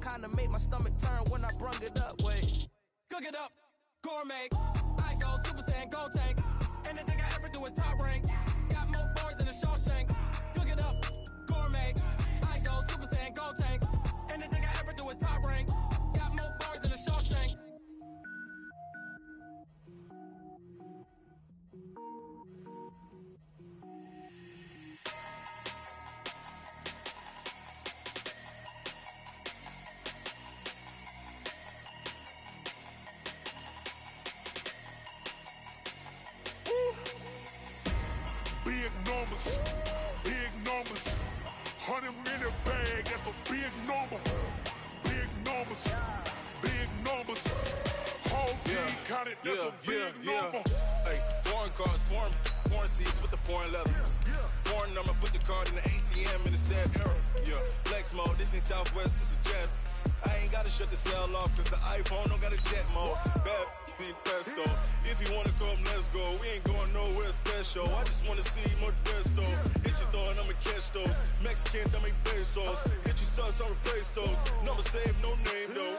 kinda make my stomach turn when I brung it up. Wait. Cook it up, gourmet. I go Super Saiyan, go tank. Anything I ever do is top rank. Got more bars than a Shawshank. Cook it up, gourmet. I go Super Saiyan, go tank. Anything I ever do is top rank. Got more bars than a Shawshank. Big numbers, big numbers. 100-minute bag, that's a big number. Big numbers, big numbers. Whole team counted, that's a big number. Hey, foreign cars, foreign seats with the foreign leather. Foreign number, put the card in the ATM in the sad era. Yeah, flex mode, this ain't Southwest, this is jet. I ain't gotta shut the cell off, cause the iPhone don't got a jet mode. Bad being pesto. If you wanna come, let's go. We ain't going nowhere special. I just wanna see more desto. Hit your throw and I'ma catch those. Mexican, that make pesos. Hit your sauce, I'll replace those. Number save, no name though.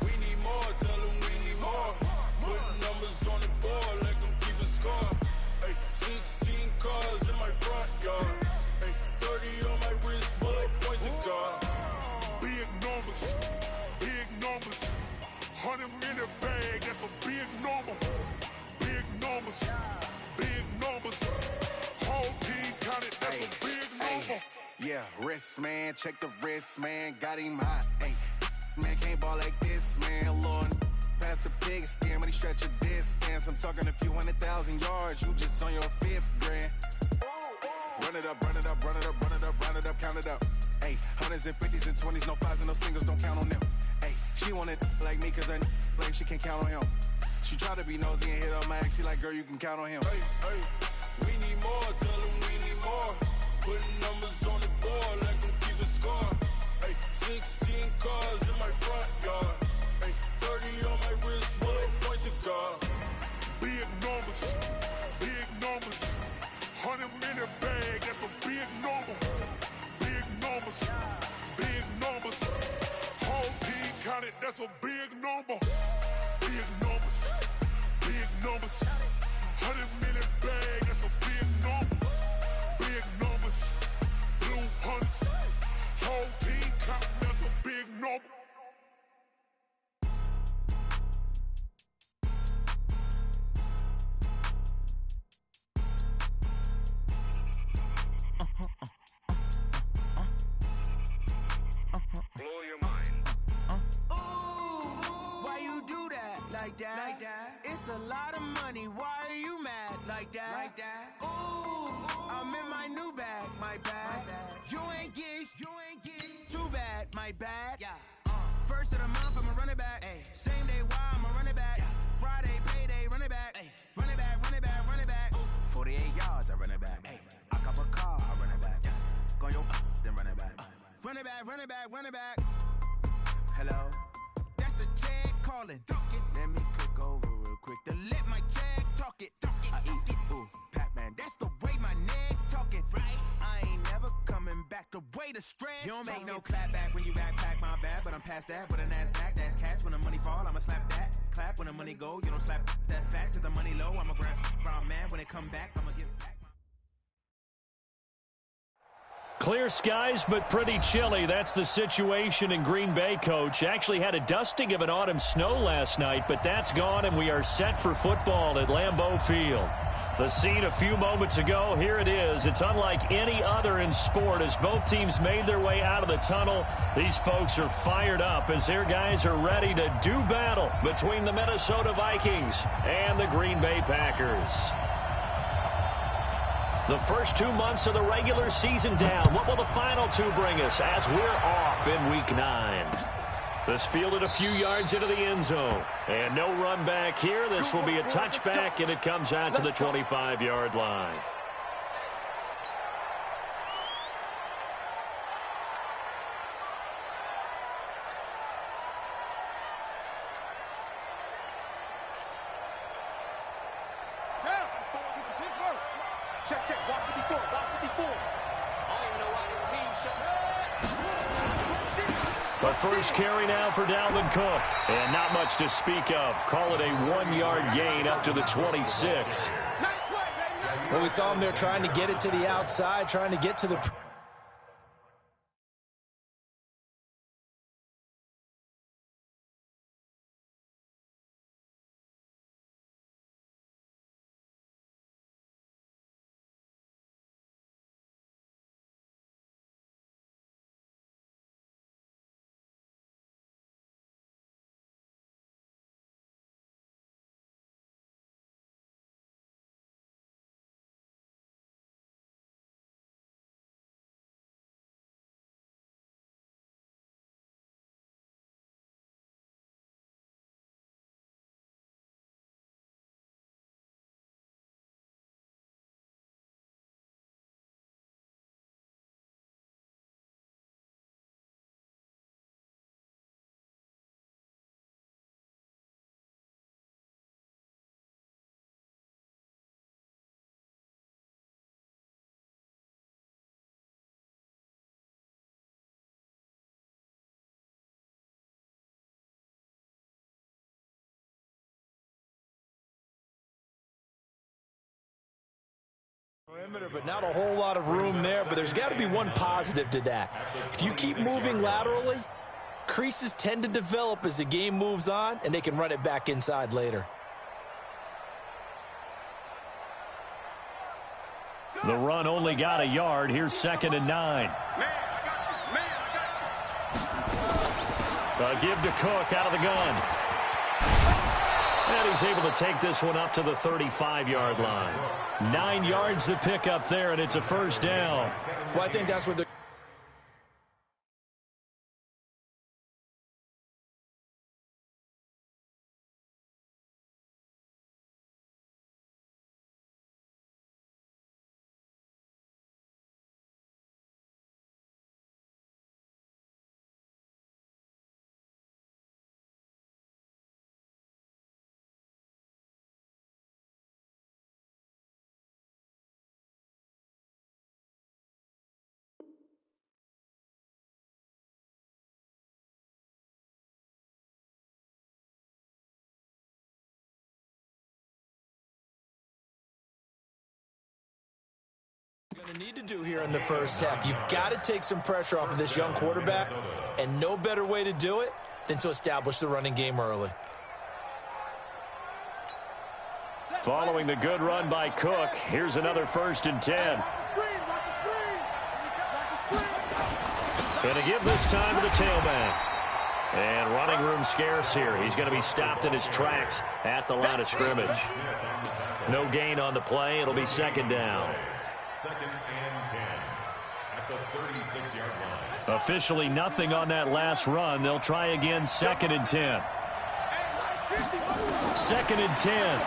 We need more, tell them we need more. Putting numbers on the board, let them keep a score. Hey, 16 cars in my front yard. Hey, 30 on my wrist, bullet point to God. Big numbers, big numbers. 100-minute bag, that's a big number. Big numbers, big numbers. Whole team counted, that's a big number. Yeah, wrist man, check the wrist man, got him hot. Ay, man can't ball like this, man. Lord, past the pig skin when he stretch a distance. I'm talking a few 100,000 yards, you just on your 5th grand. Run it up, run it up, run it up, run it up, run it up, count it up. Ay, 100s and 50s and 20s, no 5s and no singles, don't count on them. Ay, she want it like me cause her lame, she can't count on him. She try to be nosy and hit on my ex, she like, girl, you can count on him. Hey, hey, we need more, tell them we need more. Putting numbers on the board, let them keep a score. Hey, 16 cars in my front yard. Hey, 30 on my wrist, bullet point to God. Big numbers, big numbers. 100-minute bag, that's a big number. Big numbers, big numbers. Whole team counted, that's a big number. Big numbers, big numbers. 100-minute bag, that's a big number. Big numbers, blue hunts. Whole team counting, that's a big number. Blow your mind. Why you do that? Like that? It's a lot of money. Why are you mad? Like that? Ooh, I'm in my new bag. My bad. You ain't getting too bad. My bad. Yeah. First of the month, I'ma run it back. Ay. Same day, why I'ma run it back. Yeah. Friday, payday, run it back. Ay. Run it back, run it back, run it back. 48 yards, I run it back. Ay. I cop a car, I run it back. Yeah. Go your then run it back. Run it back, run it back, run it back. Hello? That's the check calling. Let me click over real quick to let my check talk it. I eat it, ooh, Pac-Man. That's the way my neck talking. Right? I ain't never coming back. The way the stress. You don't make no clap back when you backpack, my bad. But I'm past that. With an ass back, that's cash. When the money fall, I'ma slap that. Clap when the money go. You don't slap. That's facts. If the money low, I'ma grab brown man. When it come back, I'ma give it back. Clear skies, but pretty chilly. That's the situation in Green Bay, Coach. Actually had a dusting of an autumn snow last night, but that's gone, and we are set for football at Lambeau Field. The scene a few moments ago, here it is. It's unlike any other in sport as both teams made their way out of the tunnel. These folks are fired up as their guys are ready to do battle between the Minnesota Vikings and the Green Bay Packers. The first 2 months of the regular season down. What will the final two bring us as we're off in Week 9? This fielded a few yards into the end zone. And no run back here. This will be a touchback, and it comes out to the 25-yard line. Check, block 54, block 54. I don't even know why this team shut up. The first carry now for Dalvin Cook. And not much to speak of. Call it a 1-yard gain up to the 26. Well, we saw him there trying to get it to the outside, trying to get to the... perimeter, but not a whole lot of room there, but there's got to be one positive to that. If you keep moving laterally, creases tend to develop as the game moves on, and they can run it back inside later. The run only got a yard. Here's 2nd and 9. Give to Cook out of the gun. And he's able to take this one up to the 35-yard line. 9 yards to pick up there, and it's a first down. Well, I think that's what they're... going to need to do here in the first half. You've got to take some pressure off of this young quarterback, and no better way to do it than to establish the running game early. Following the good run by Cook, here's another 1st and 10. Going to give this time to the tailback. And running room scarce here. He's going to be stopped in his tracks at the line of scrimmage. No gain on the play. It'll be 2nd down. 2nd and 10 at the 36-yard line. Officially nothing on that last run. They'll try again 2nd and 10. 2nd and 10.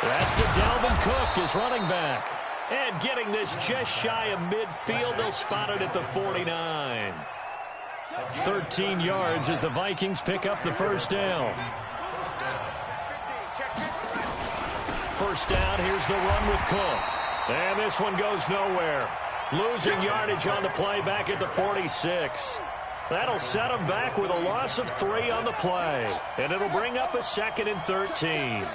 That's to Dalvin Cook, his running back. And getting this just shy of midfield. They'll spot it at the 49. 13 yards as the Vikings pick up the first down. First down, here's the run with Cook. And this one goes nowhere. Losing yardage on the play back at the 46. That'll set them back with a loss of 3 on the play. And it'll bring up a 2nd and 13.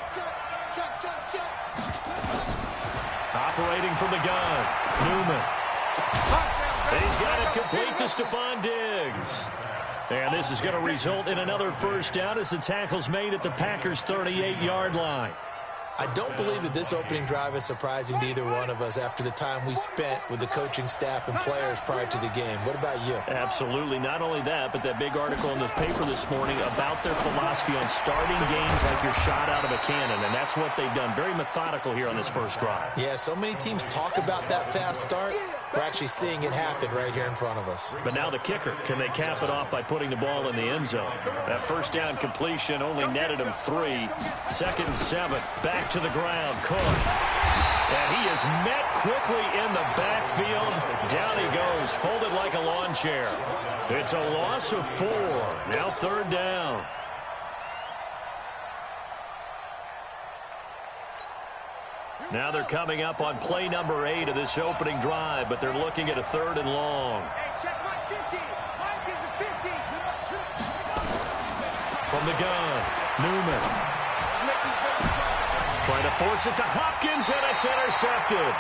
Operating from the gun, Newman. He's got it complete to Stephon Diggs. And this is going to result in another first down as the tackle's made at the Packers' 38-yard line. I don't believe that this opening drive is surprising to either one of us after the time we spent with the coaching staff and players prior to the game. What about you? Absolutely. Not only that, but that big article in the paper this morning about their philosophy on starting games like you're shot out of a cannon, and that's what they've done. Very methodical here on this first drive. Yeah, so many teams talk about that fast start. We're actually seeing it happen right here in front of us. But now the kicker. Can they cap it off by putting the ball in the end zone? That first down completion only netted him 3. 2nd and 7. Back to the ground. Cook. And he is met quickly in the backfield. Down he goes, folded like a lawn chair. It's a loss of 4. Now 3rd down. Now they're coming up on play number 8 of this opening drive, but they're looking at a 3rd and long. Hey, check my 50. From the gun, Newman. Trying to force it to Hopkins, and it's intercepted.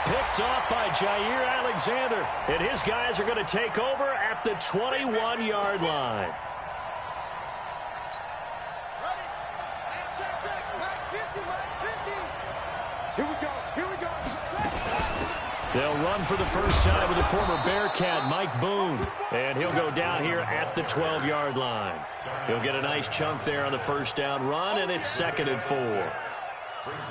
Picked off by Jair Alexander. And his guys are going to take over at the 21-yard line. They'll run for the first time with the former Bearcat, Mike Boone. And he'll go down here at the 12-yard line. He'll get a nice chunk there on the first down run, and it's 2nd and 4.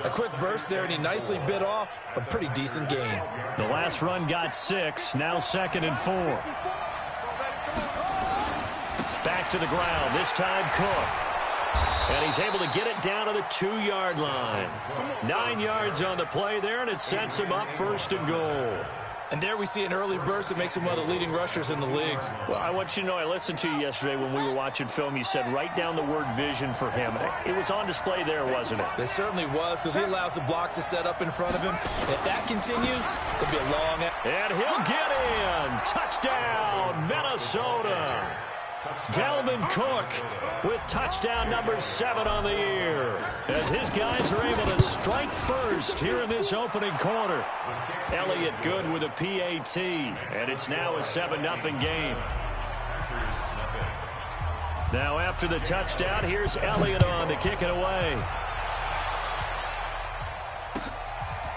A quick burst there, and he nicely bit off a pretty decent gain. The last run got 6, now 2nd and 4. Back to the ground, this time Cook. And he's able to get it down to the 2-yard line. 9 yards on the play there, and it sets him up 1st and goal. And there we see an early burst that makes him one of the leading rushers in the league. Well, I want you to know, I listened to you yesterday when we were watching film. You said write down the word vision for him. It was on display there, wasn't it? It certainly was, because he allows the blocks to set up in front of him. If that continues, it'll be a long... And he'll get in. Touchdown, Minnesota. Dalvin Cook with touchdown number 7 on the year, as his guys are able to strike first here in this opening quarter. Elliott good with a PAT, and it's now a 7-0 game. Now after the touchdown, here's Elliott on to kick it away.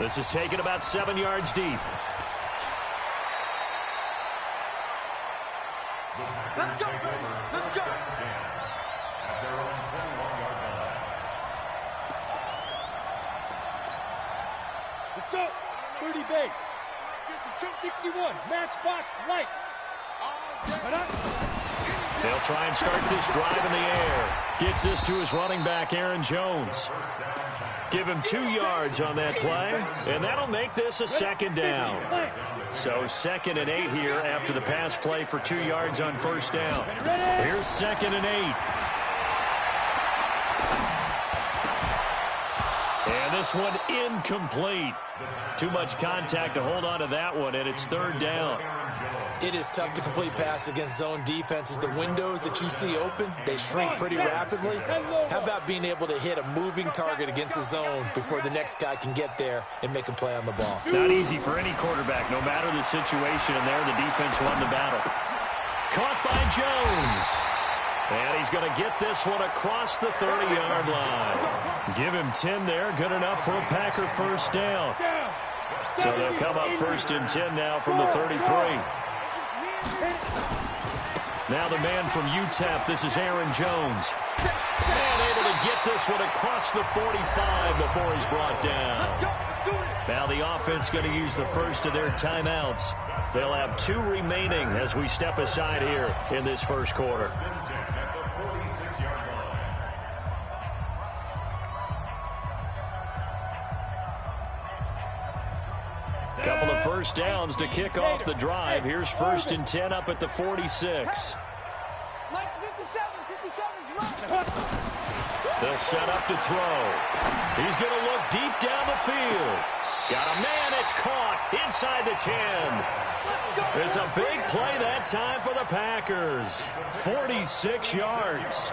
This is taken about 7 yards deep. Let's go, baby. Let's go. At their own 21-yard line. Let's go. 30 base. 61. Matchbox lights. They'll try and start this drive in the air. Gets this to his running back, Aaron Jones. Give him 2 yards on that play, and that'll make this a 2nd down. So 2nd and 8 here after the pass play for 2 yards on 1st down. Here's 2nd and 8. And this one incomplete. Too much contact to hold on to that one, and it's 3rd down. It is tough to complete pass against zone defenses. The windows that you see open, they shrink pretty rapidly. How about being able to hit a moving target against a zone before the next guy can get there and make a play on the ball? Not easy for any quarterback, no matter the situation, and there the defense won the battle. Caught by Jones. And he's going to get this one across the 30-yard line. Give him 10 there, good enough for a Packer 1st down. So they'll come up 1st and 10 now from the 33. Now the man from UTEP, this is Aaron Jones. And able to get this one across the 45 before he's brought down. Now the offense going to use the first of their timeouts. They'll have 2 remaining as we step aside here in this 1st quarter. Couple of 1st downs to kick off the drive. Here's 1st and 10 up at the 46. They'll set up to throw. He's going to look deep down the field. Got a man, it's caught inside the 10. It's a big play that time for the Packers. 46 yards.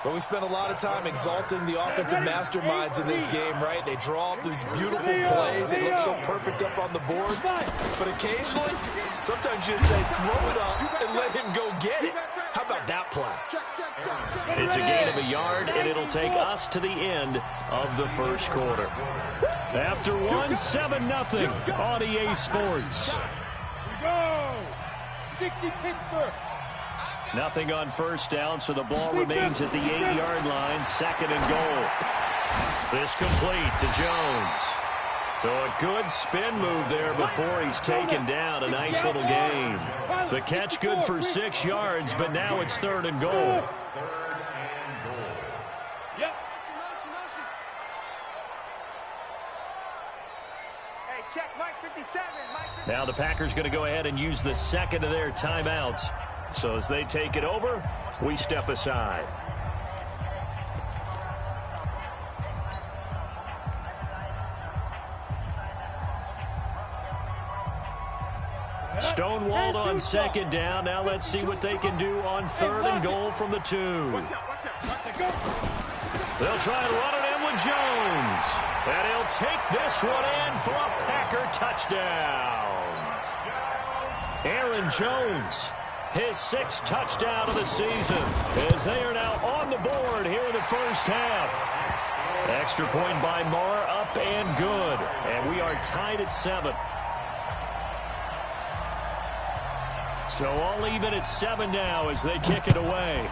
But we spent a lot of time exalting the offensive masterminds in this game, right? They draw up these beautiful plays. They look so perfect up on the board. But occasionally, sometimes you just say, throw it up and let him go get it. How about that play? It's a gain of a yard, and it'll take us to the end of the 1st quarter. After 7-0 on EA Sports. Go! 60 Pittsburgh. Nothing on 1st down, so the ball remains at the 8-yard line, 2nd and goal. This complete to Jones. So a good spin move there before he's taken down. A nice little gain. The catch good for 6 yards, but now it's 3rd and goal. Yep. Hey, check Mike 57. Now the Packers going to go ahead and use the 2nd of their timeouts. So as they take it over, we step aside. Stonewalled on second down. Now let's see what they can do on third and goal from the 2. They'll try and run it in with Jones. And he'll take this one in for a Packer touchdown. Aaron Jones, his 6th touchdown of the season, as they are now on the board here in the first half. Extra point by Marr, up and good. And we are tied at 7. So all even at 7 now as they kick it away.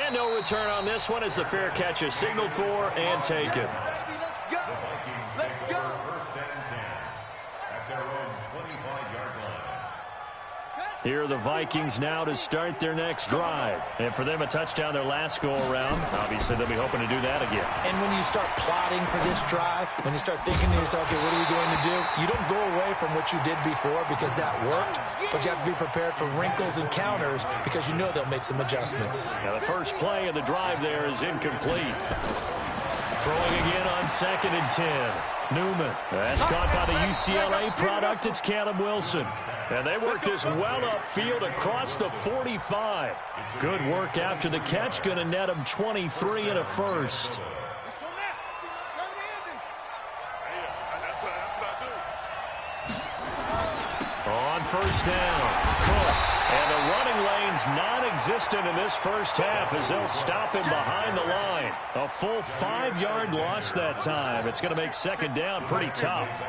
And no return on this one as the fair catch is signaled for and taken. Here are the Vikings now to start their next drive. And for them, a touchdown their last go-around. Obviously, they'll be hoping to do that again. And when you start plotting for this drive, when you start thinking to yourself, okay, what are we going to do? You don't go away from what you did before because that worked, but you have to be prepared for wrinkles and counters because you know they'll make some adjustments. Now, the first play of the drive there is incomplete. Throwing again on 2nd and 10. Newman. That's caught by the UCLA product. It's Caleb Wilson. And they work this well upfield across the 45. Good work after the catch. Going to net them 23 and a first. On first down, Cook. And the running lane's non-existent in this first half as they'll stop him behind the line. A full 5-yard loss that time. It's going to make second down pretty tough.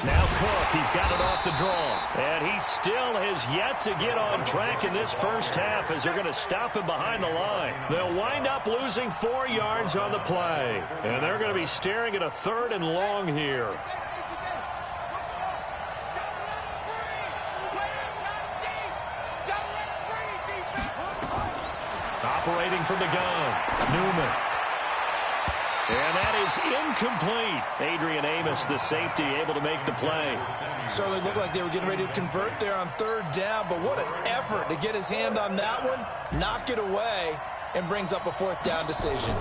Now Cook, he's got it off the draw. And he still has yet to get on track in this first half as they're going to stop him behind the line. They'll wind up losing 4 yards on the play. And they're going to be staring at a 3rd and long here. Operating from the gun, Newman. And that is incomplete. Adrian Amos, the safety, able to make the play. Certainly looked like they were getting ready to convert there on 3rd down, but what an effort to get his hand on that one, knock it away, and brings up a 4th down decision.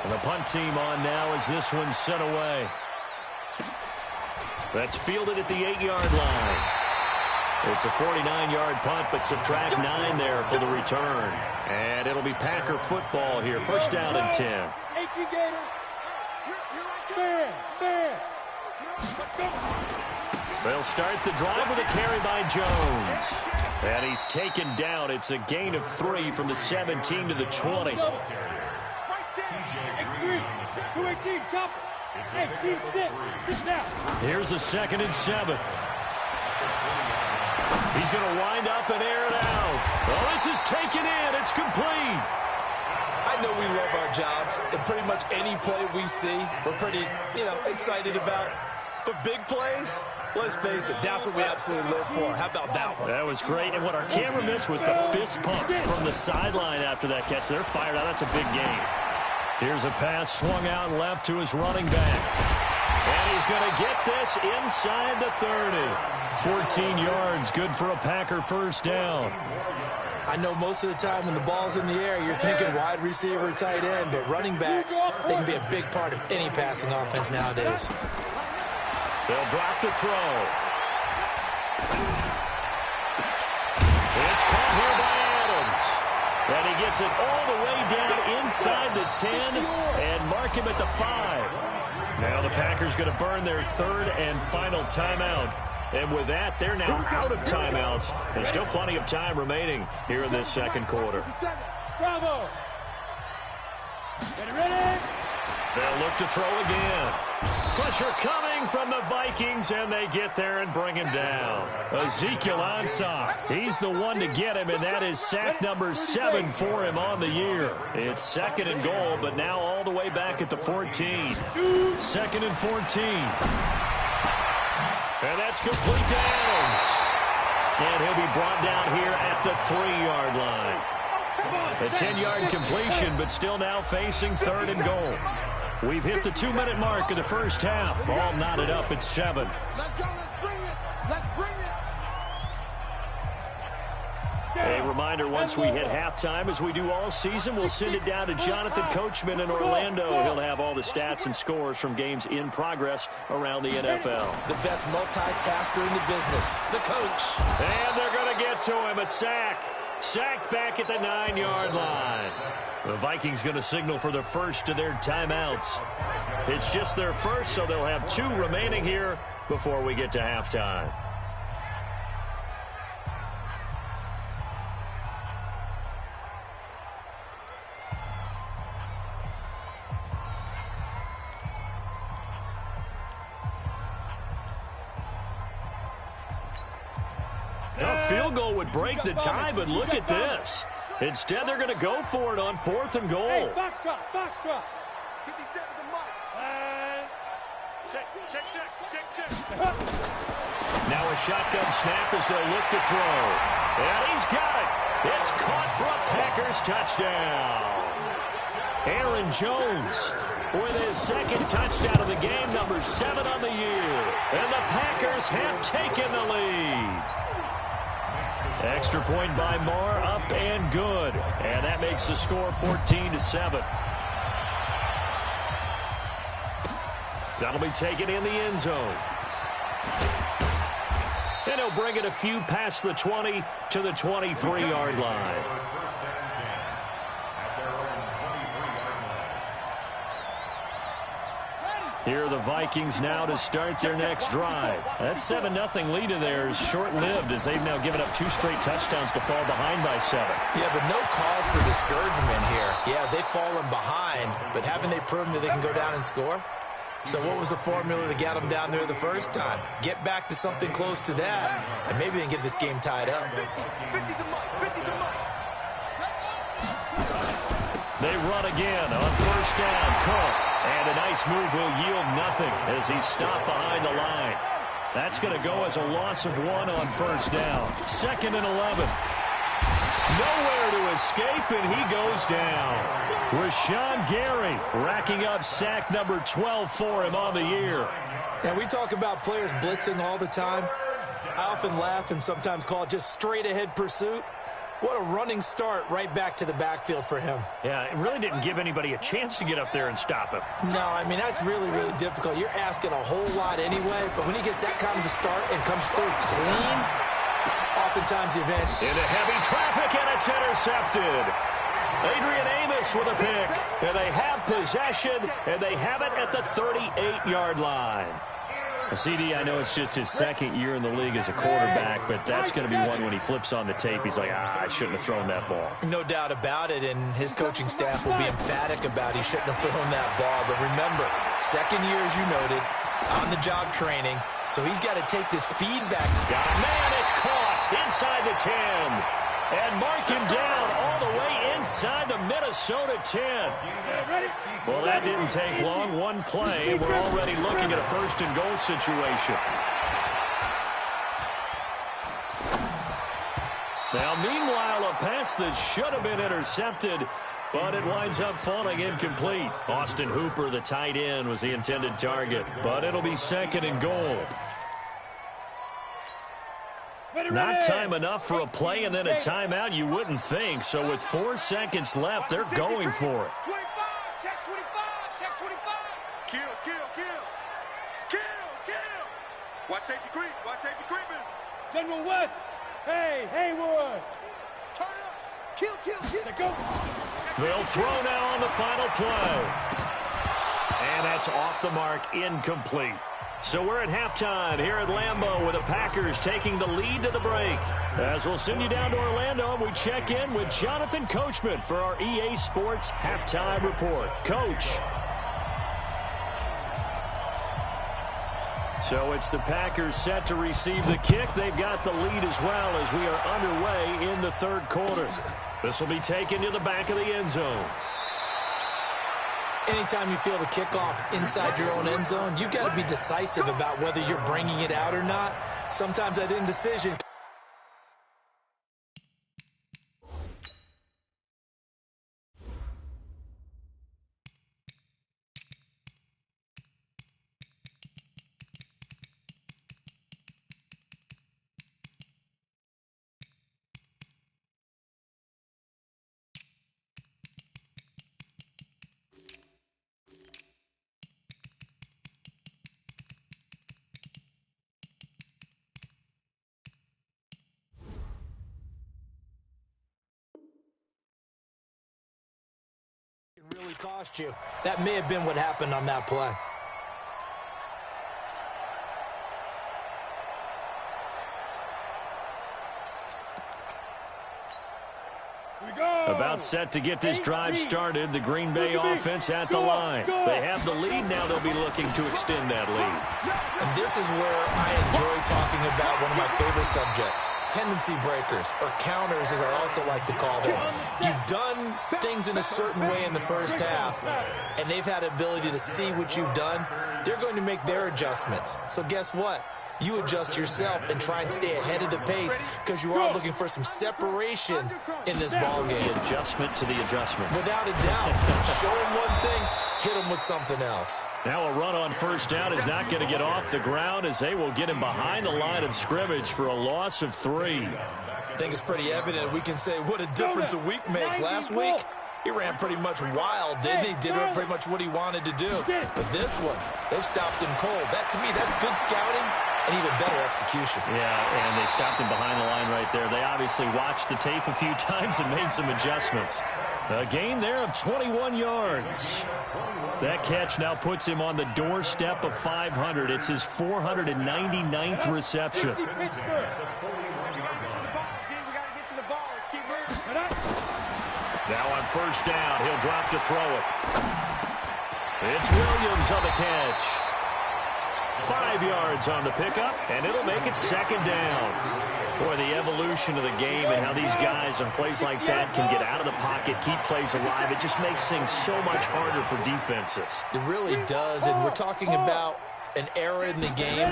And the punt team on now as this one's sent away. That's fielded at the 8-yard line. It's a 49-yard punt, but subtract 9 there for the return. And it'll be Packer football here. First down and 10. They'll start the drive with a carry by Jones. And he's taken down. It's a gain of 3 from the 17 to the 20. Here's a 2nd and 7. He's going to wind up and air it out. Well, this is taken in. It's complete. I know we love our jobs, and pretty much any play we see, we're pretty, excited about. But big plays, let's face it, that's what we absolutely live for. How about that one? That was great. And what our camera missed was the fist pump from the sideline after that catch. They're fired out. That's a big gain. Here's a pass swung out left to his running back. And he's going to get this inside the 30. 14 yards, good for a Packer first down. I know most of the time when the ball's in the air, you're thinking wide receiver, tight end, but running backs, they can be a big part of any passing offense nowadays. They'll drop the throw. It's caught here by Adams. And he gets it all the way down inside the 10 and mark him at the 5. Now the Packers going to burn their 3rd and final timeout. And with that, they're now out of timeouts. There's still plenty of time remaining here in this second quarter. Bravo. Get ready. They'll look to throw again. Pressure coming from the Vikings, and they get there and bring him down. Ezekiel Ansah, he's the one to get him, and that is sack number 7 for him on the year. It's 2nd and goal, but now all the way back at the 14. 2nd and 14. And that's complete to Adams. And he'll be brought down here at the 3-yard line. A 10-yard completion, but still now facing 3rd and goal. We've hit the 2-minute mark of the first half. All knotted up at 7. Let's go. Let's bring it. Let's bring it. A reminder, once we hit halftime, as we do all season, we'll send it down to Jonathan Coachman in Orlando. He'll have all the stats and scores from games in progress around the NFL. The best multitasker in the business, the coach. And they're going to get to him, a sack. Sacked back at the 9-yard line. The Vikings going to signal for the first of their timeouts. It's just their first, so they'll have 2 remaining here before we get to halftime. A field goal would break the tie, but look at this. Instead, they're going to go for it on 4th and goal. Hey, box drop, box drop. 57 to Mike. Check. Now a shotgun snap as they'll look to throw. And he's got it. It's caught for a Packers touchdown. Aaron Jones with his second touchdown of the game, number 7 on the year. And the Packers have taken the lead. Extra point by Marr, up and good. And that makes the score 14-7. That'll be taken in the end zone. And he'll bring it a few past the 20 to the 23-yard line. Here are the Vikings now to start their next drive. That 7-0 lead of theirs short-lived as they've now given up 2 straight touchdowns to fall behind by 7. Yeah, but no cause for discouragement here. Yeah, they've fallen behind, but haven't they proven that they can go down and score? So what was the formula that got them down there the first time? Get back to something close to that, and maybe they can get this game tied up. They run again on first down. Cook. And a nice move will yield nothing as he's stopped behind the line. That's going to go as a loss of 1 on first down. 2nd and 11. Nowhere to escape, and he goes down. Rashawn Gary racking up sack number 12 for him on the year. Now, we talk about players blitzing all the time. I often laugh and sometimes call it just straight-ahead pursuit. What a running start right back to the backfield for him. Yeah, it really didn't give anybody a chance to get up there and stop him. No, I mean, that's really, really difficult. You're asking a whole lot anyway, but when he gets that kind of a start and comes through clean, oftentimes the event. Into heavy traffic, and it's intercepted. Adrian Amos with a pick, and they have possession, and they have it at the 38-yard line. CD, I know it's just his 2nd year in the league as a quarterback, but that's going to be one when he flips on the tape. He's like, I shouldn't have thrown that ball. No doubt about it, and his coaching staff will be emphatic about he shouldn't have thrown that ball. But remember, 2nd year, as you noted, on-the-job training, so he's got to take this feedback. Got a man, it's caught inside the 10. And mark him down all the way inside the Minnesota 10. Well, that didn't take long. One play, and we're already looking at a 1st and goal situation. Now, meanwhile, a pass that should have been intercepted, but it winds up falling incomplete. Austin Hooper, the tight end, was the intended target, but it'll be 2nd and goal. Not time enough for a play and then a timeout, you wouldn't think. So with 4 seconds left, they're going for it. 25, check 25, check 25. Kill. Watch safety creeping. General West. Hey, Haywood. Turn up. Kill. Go. They'll throw now on the final play. And that's off the mark, incomplete. So we're at halftime here at Lambeau with the Packers taking the lead to the break. As we'll send you down to Orlando, and we check in with Jonathan Coachman for our EA Sports Halftime Report. Coach. So it's the Packers set to receive the kick. They've got the lead as well as we are underway in the 3rd quarter. This will be taken to the back of the end zone. Anytime you feel the kickoff inside your own end zone, you've got to be decisive about whether you're bringing it out or not. Sometimes that indecision trust you. That may have been what happened on that play. About set to get this drive started. The Green Bay offense at the line. They have the lead. Now they'll be looking to extend that lead. And this is where I enjoy talking about one of my favorite subjects, tendency breakers, or counters as I also like to call them. You've done things in a certain way in the first half, and they've had the ability to see what you've done. They're going to make their adjustments. So guess what? You adjust yourself and try and stay ahead of the pace because you are looking for some separation in this ball game. The adjustment to the adjustment. Without a doubt. Show them one thing, hit them with something else. Now a run on first down is not going to get off the ground as they will get him behind the line of scrimmage for a loss of 3. I think it's pretty evident. We can say what a difference a week makes. Last week, he ran pretty much wild, didn't he? Did pretty much what he wanted to do. But this one, they've stopped him cold. That, to me, that's good scouting and even better execution. Yeah, and they stopped him behind the line right there. They obviously watched the tape a few times and made some adjustments. A gain there of 21 yards. That catch now puts him on the doorstep of 500. It's his 499th reception. Now on first down, he'll drop to throw it. It's Williams on the catch. 5 yards on the pickup, and it'll make it second down. Boy, the evolution of the game and how these guys on plays like that can get out of the pocket, keep plays alive, it just makes things so much harder for defenses. It really does, and we're talking about an era in the game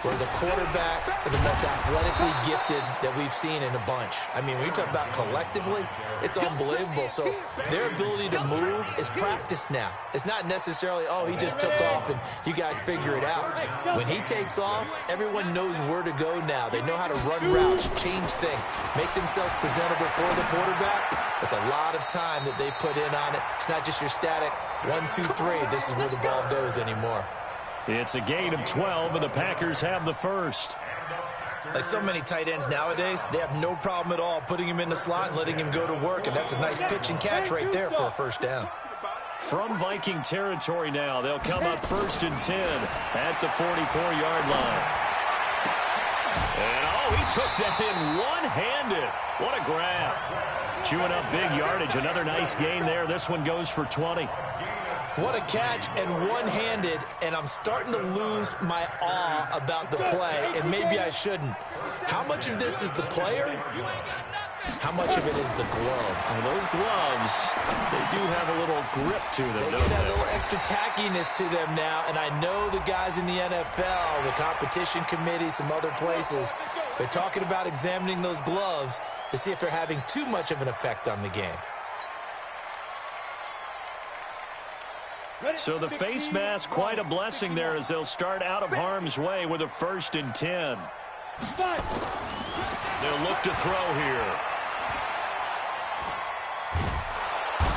where the quarterbacks are the most athletically gifted that we've seen in a bunch. I mean, when you talk about collectively, it's unbelievable. So their ability to move is practiced now. It's not necessarily, oh, he just took off and you guys figure it out. When he takes off, everyone knows where to go now. They know how to run routes, change things, make themselves presentable for the quarterback. That's a lot of time that they put in on it. It's not just your static 1, 2, 3. This is where the ball goes anymore. It's a gain of 12, and the Packers have the first. Like so many tight ends nowadays, they have no problem at all putting him in the slot and letting him go to work, and that's a nice pitch and catch right there for a first down. From Viking territory now, they'll come up 1st and 10 at the 44-yard line. And, oh, he took that in one-handed. What a grab. Chewing up big yardage. Another nice gain there. This one goes for 20. What a catch and one-handed, and I'm starting to lose my awe about the play, and maybe I shouldn't. How much of this is the player? How much of it is the glove? Well, those gloves, they do have a little grip to them, They don't get that they? little extra tackiness to them now, and I know the guys in the NFL, the competition committee, some other places, they're talking about examining those gloves to see if they're having too much of an effect on the game. So the face mask, quite a blessing there as they'll start out of harm's way with a 1st and 10. They'll look to throw here.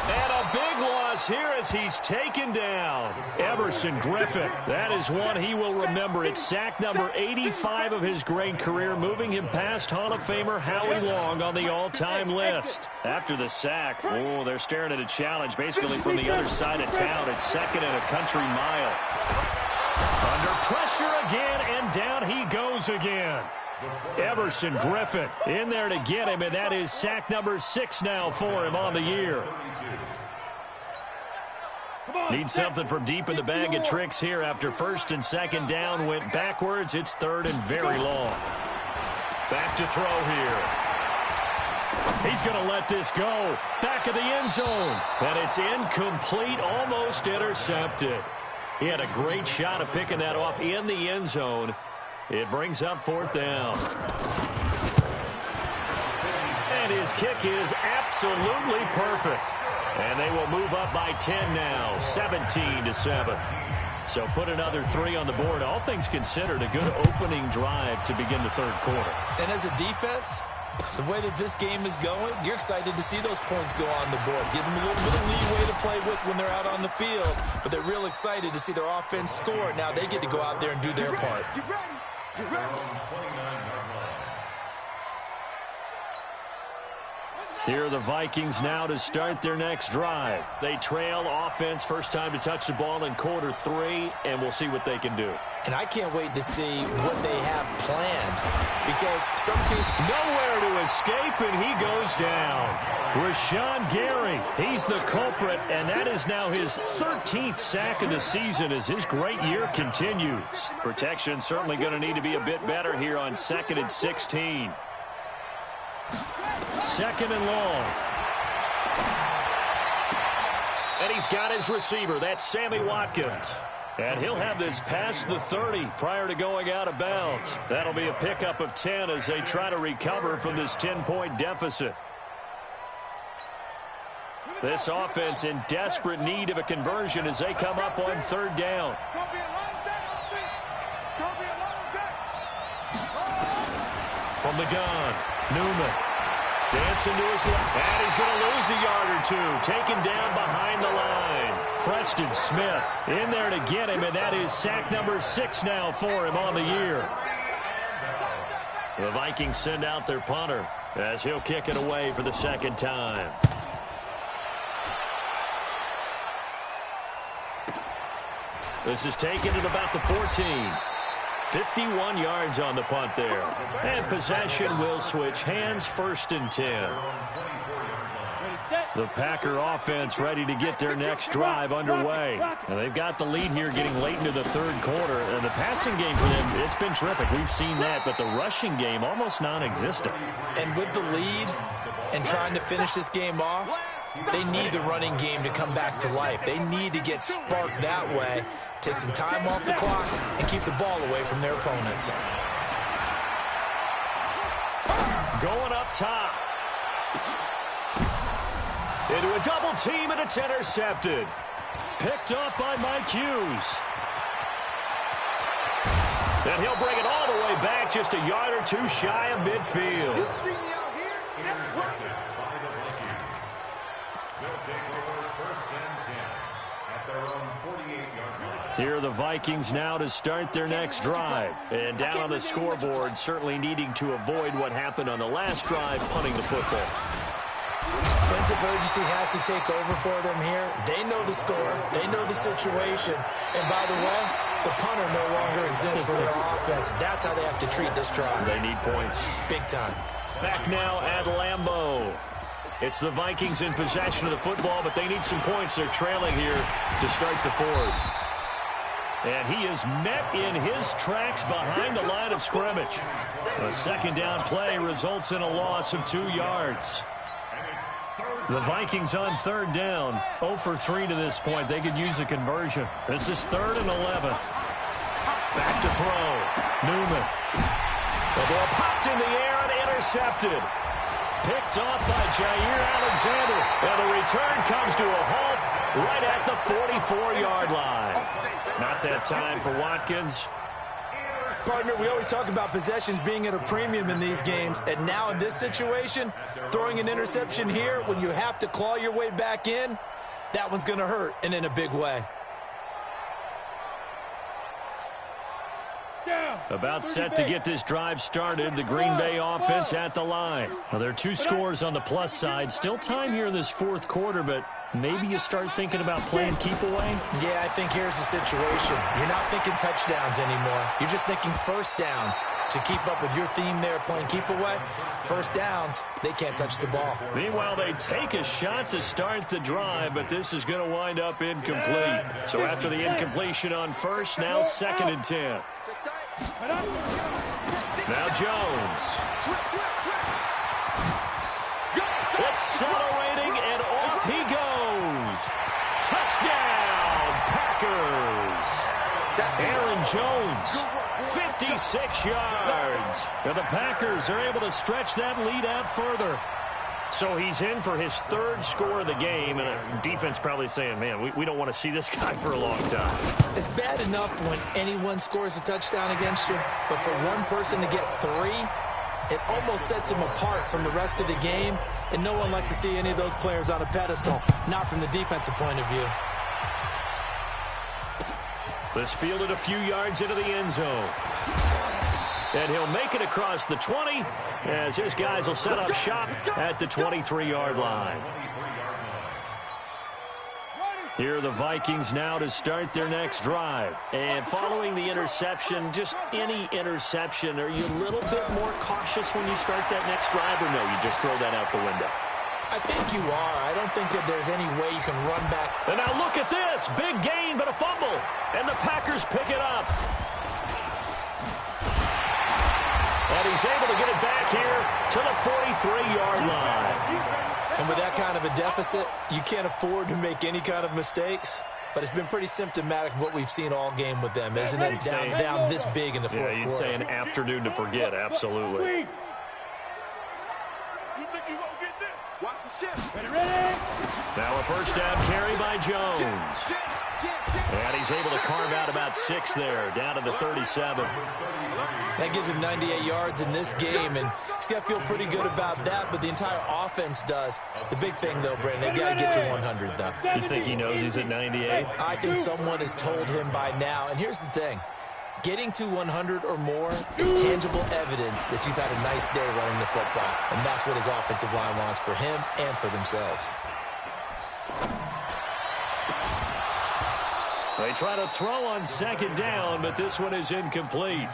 And a big loss here as he's taken down. Everson Griffin, that is one he will remember. It's sack number 85 of his great career, moving him past Hall of Famer Howie Long on the all-time list. After the sack, oh, they're staring at a challenge basically from the other side of town. It's 2nd and a country mile. Under pressure again, and down he goes again. Everson Griffin in there to get him, and that is sack number 6 now for him on the year. Need something from deep in the bag of tricks here after 1st and 2nd down went backwards. It's 3rd and very long. Back to throw here. He's going to let this go. Back of the end zone. And it's incomplete, almost intercepted. He had a great shot of picking that off in the end zone. It brings up 4th down. And his kick is absolutely perfect. And they will move up by 10 now, 17-7. So put another 3 on the board. All things considered, a good opening drive to begin the 3rd quarter. And as a defense, the way that this game is going, you're excited to see those points go on the board. Gives them a little bit of leeway to play with when they're out on the field, but they're real excited to see their offense score. Now they get to go out there and do their part. You ready? Here are the Vikings now to start their next drive. They trail offense, first time to touch the ball in quarter 3, and we'll see what they can do. And I can't wait to see what they have planned, because some team... Nowhere to escape, and he goes down. Rashawn Gary, he's the culprit, and that is now his 13th sack of the season as his great year continues. Protection certainly going to need to be a bit better here on 2nd and 16. 2nd and long. And he's got his receiver. That's Sammy Watkins. And he'll have this past the 30 prior to going out of bounds. That'll be a pickup of 10 as they try to recover from this 10-point deficit. This offense in desperate need of a conversion as they come up on 3rd down. From the gun, Newman. Dancing to his left, and he's going to lose a yard or 2. Taken down behind the line. Preston Smith in there to get him, and that is sack number 6 now for him on the year. The Vikings send out their punter as he'll kick it away for the 2nd time. This is taken at about the 14. 51 yards on the punt there. And possession will switch hands, 1st and 10. The Packer offense ready to get their next drive underway. And they've got the lead here getting late into the 3rd quarter. And the passing game for them, it's been terrific. We've seen that, but the rushing game almost non-existent. And with the lead and trying to finish this game off, they need the running game to come back to life. They need to get sparked that way, take some time off the clock, and keep the ball away from their opponents. Going up top. Into a double team, and it's intercepted. Picked up by Mike Hughes. And he'll bring it all the way back, just a yard or 2 shy of midfield. You see me out here? That's right. They'll take over 1st and 10 at their own 48-yard line. Here are the Vikings now to start their next drive. And down on the scoreboard, certainly needing to avoid what happened on the last drive, punting the football. Sense of urgency has to take over for them here. They know the score. They know the situation. And by the way, the punter no longer exists for their offense. That's how they have to treat this drive. They need points. Big time. Back now at Lambeau. It's the Vikings in possession of the football, but they need some points. They're trailing here to start the 4th. And he is met in his tracks behind the line of scrimmage. A 2nd down play results in a loss of 2 yards. The Vikings on 3rd down, 0 for 3 to this point. They could use a conversion. This is 3rd and 11. Back to throw. Newman. The ball popped in the air and intercepted. Picked off by Jair Alexander. And the return comes to a halt right at the 44-yard line. Not that time for Watkins. Partner, we always talk about possessions being at a premium in these games, and now in this situation, throwing an interception here when you have to claw your way back in, that one's going to hurt, and in a big way. About set to get this drive started, the Green Bay offense at the line. Well, there are 2 scores on the plus side. Still time here in this 4th quarter, but maybe you start thinking about playing keep away? Yeah, I think here's the situation. You're not thinking touchdowns anymore. You're just thinking 1st downs. To keep up with your theme there, playing keep away, 1st downs, they can't touch the ball. Meanwhile, they take a shot to start the drive, but this is going to wind up incomplete. So after the incompletion on 1st, now 2nd and 10. Now Jones. Accelerating, and off he goes. Touchdown, Packers. Aaron Jones, 56 yards. And the Packers are able to stretch that lead out further. So he's in for his 3rd score of the game, and defense probably saying, man, we don't want to see this guy for a long time. It's bad enough when anyone scores a touchdown against you, but for one person to get 3, it almost sets him apart from the rest of the game, and no one likes to see any of those players on a pedestal, not from the defensive point of view. This fielded a few yards into the end zone. And he'll make it across the 20 as his guys will set up shop at the 23-yard line. Here are the Vikings now to start their next drive. And following the interception, just any interception, are you a little bit more cautious when you start that next drive, or no, you just throw that out the window? I think you are. I don't think that there's any way you can run back. And now look at this. Big gain, but a fumble. And the Packers pick it up. And he's able to get it back here to the 43-yard line. And with that kind of a deficit, you can't afford to make any kind of mistakes. But it's been pretty symptomatic of what we've seen all game with them, isn't it? Down this big in the fourth quarter. Yeah, you'd say an afternoon to forget, absolutely. Now a first down carry by Jones. And he's able to carve out about 6 there, down to the 37. That gives him 98 yards in this game, and he's got to feel pretty good about that, but the entire offense does. The big thing, though, Brandon, they've got to get to 100, though. You think he knows he's at 98? I think someone has told him by now, and here's the thing. Getting to 100 or more is tangible evidence that you've had a nice day running the football, and that's what his offensive line wants for him and for themselves. They try to throw on second down, but this one is incomplete.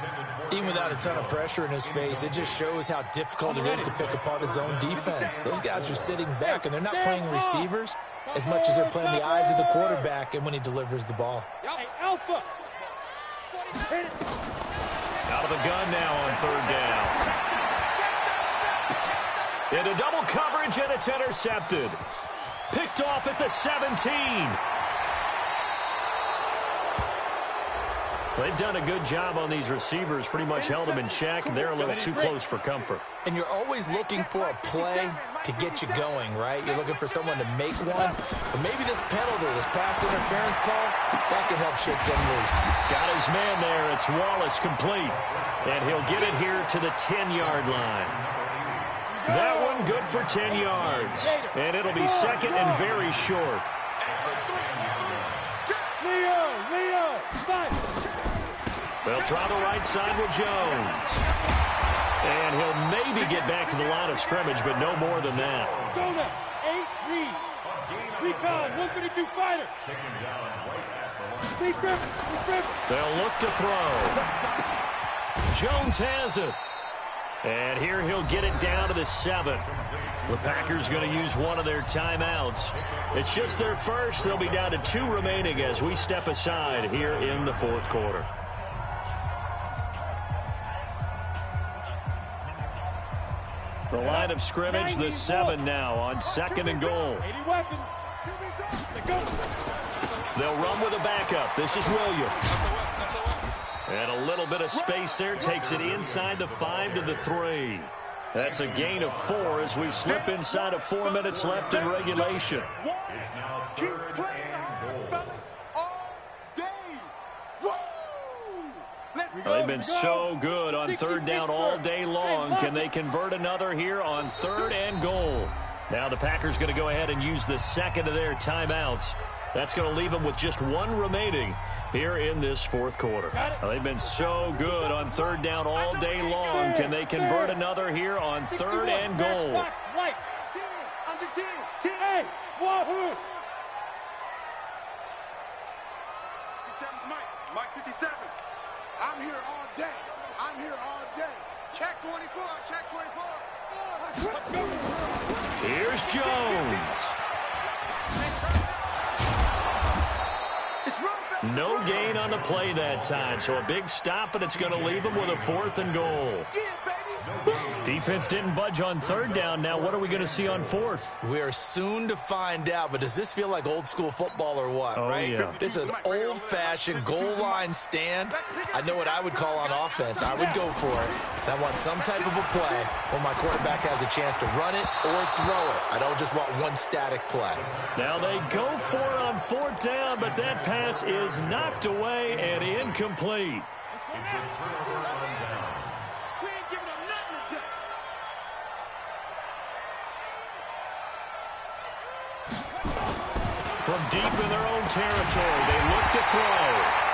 Even without a ton of pressure in his face, it just shows how difficult it is to pick apart his own defense. Those guys are sitting back, and they're not playing receivers as much as they're playing the eyes of the quarterback and when he delivers the ball. Hey, Alpha. Out of the gun now on third down. Into double coverage, and it's intercepted. Picked off at the 17. They've done a good job on these receivers, pretty much held them in check, and they're a little too close for comfort. And you're always looking for a play to get you going, right? You're looking for someone to make one. But maybe this penalty, this pass interference call, that can help shake them loose. Got his man there. It's Wallace complete. And he'll get it here to the 10-yard line. That one good for 10 yards. And it'll be second and very short. Leo, stop. They'll try the right side with Jones. And he'll maybe get back to the line of scrimmage, but no more than that. Jonah, 8 read. Recon, 132 fighter. They'll look to throw. Jones has it. And here he'll get it down to the 7. The Packers going to use one of their timeouts. It's just their first. They'll be down to 2 remaining as we step aside here in the fourth quarter. The line of scrimmage, the 7 now on second and goal. They'll run with a backup. This is Williams. And a little bit of space there takes it inside the 5 to the 3. That's a gain of 4 as we slip inside of 4 minutes left in regulation. They've been so good on third down all day long. Can they convert another here on third and goal? Now the Packers going to go ahead and use the second of their timeouts. That's going to leave them with just 1 remaining here in this fourth quarter. They've been so good on third down all day long. Can they convert another here on third and goal? Mike 57. I'm here all day. I'm here all day. Check 24. Check 24. Here's Jones. No gain on the play that time, so a big stop, and it's going to leave them with a 4th and goal. Defense didn't budge on third down. Now what are we going to see on 4th? We are soon to find out, but does this feel like old school football or what, right? Yeah. This is an old-fashioned goal line stand. I know what I would call on offense. I would go for it. I want some type of a play where my quarterback has a chance to run it or throw it. I don't just want one static play. Now they go for it on 4th down, but that pass is knocked away and incomplete. From deep in their own territory, they look to throw.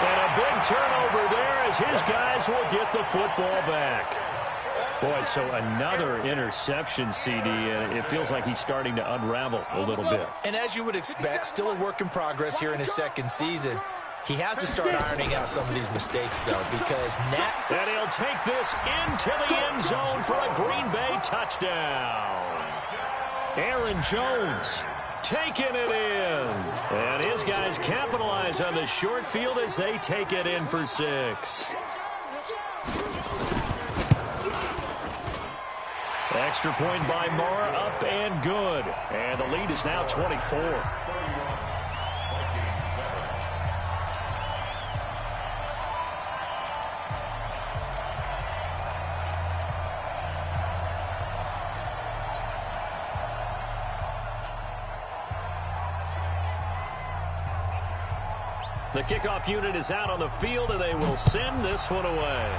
And a big turnover there as his guys will get the football back. Boy, so another interception, CD, and it feels like he's starting to unravel a little bit. And as you would expect, still a work in progress here in his second season. He has to start ironing out some of these mistakes, though, because now... And he'll take this into the end zone for a Green Bay touchdown. Aaron Jones taking it in. And his guys capitalize on the short field as they take it in for 6. Extra point by Mara, up and good. And the lead is now 24. The kickoff unit is out on the field, and they will send this one away.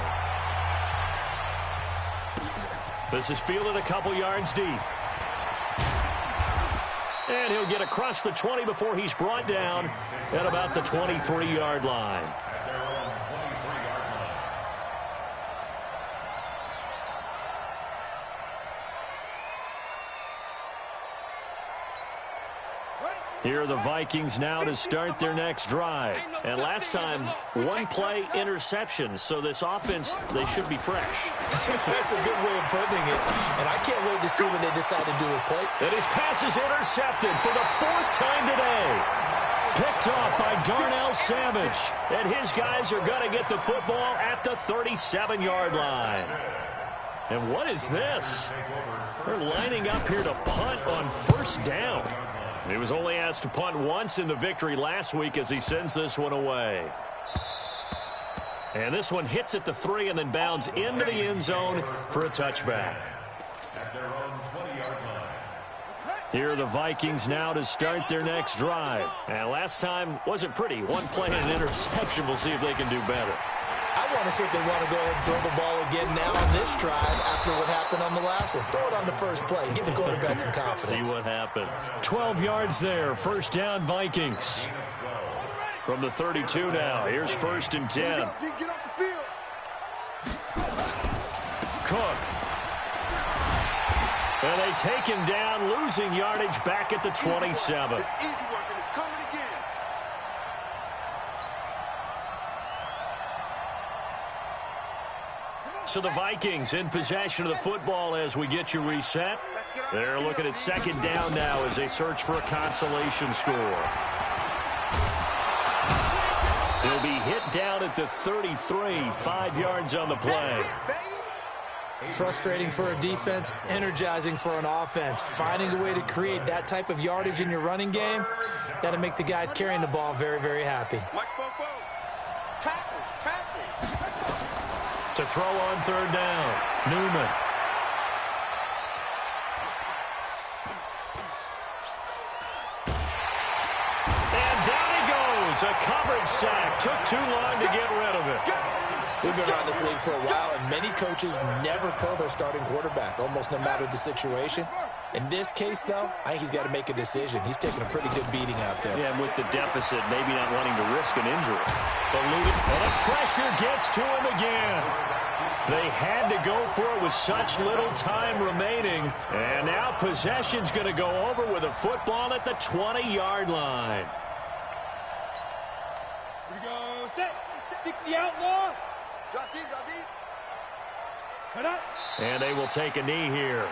This is fielded a couple yards deep. And he'll get across the 20 before he's brought down at about the 23-yard line. Here are the Vikings now to start their next drive. And last time, one-play interception. So this offense, they should be fresh. That's a good way of putting it. And I can't wait to see what they decide to do with play. And his pass is intercepted for the 4th time today. Picked off by Darnell Savage. And his guys are going to get the football at the 37-yard line. And what is this? They're lining up here to punt on 1st down. He was only asked to punt once in the victory last week as he sends this one away. And this one hits at the 3 and then bounds into the end zone for a touchback. Here are the Vikings now to start their next drive. And last time wasn't pretty. One play and an interception. We'll see if they can do better. I want to see if they want to go ahead and throw the ball again now on this drive after what happened on the last one. Throw it on the first play. Give the quarterback some confidence. See what happens. 12 yards there. 1st down, Vikings. From the 32 now. Here's 1st and 10. Cook. And they take him down, losing yardage back at the 27. So the Vikings in possession of the football as we get you reset. They're looking at 2nd down now as they search for a consolation score. He'll be hit down at the 33, 5 yards on the play. Frustrating for a defense, energizing for an offense. Finding a way to create that type of yardage in your running game, that'll make the guys carrying the ball very, very happy. To throw on 3rd down, Newman. And down he goes. A coverage sack. Took too long to get rid of it. We've been around this league for a while, and many coaches never pull their starting quarterback, almost no matter the situation. In this case, though, I think he's got to make a decision. He's taking a pretty good beating out there. Yeah, and with the deficit, maybe not wanting to risk an injury. And the pressure gets to him again. They had to go for it with such little time remaining. And now possession's going to go over with a football at the 20-yard line. Here we go. Set. 60 outlaw. Drop deep, drop deep. Cut up. And they will take a knee here.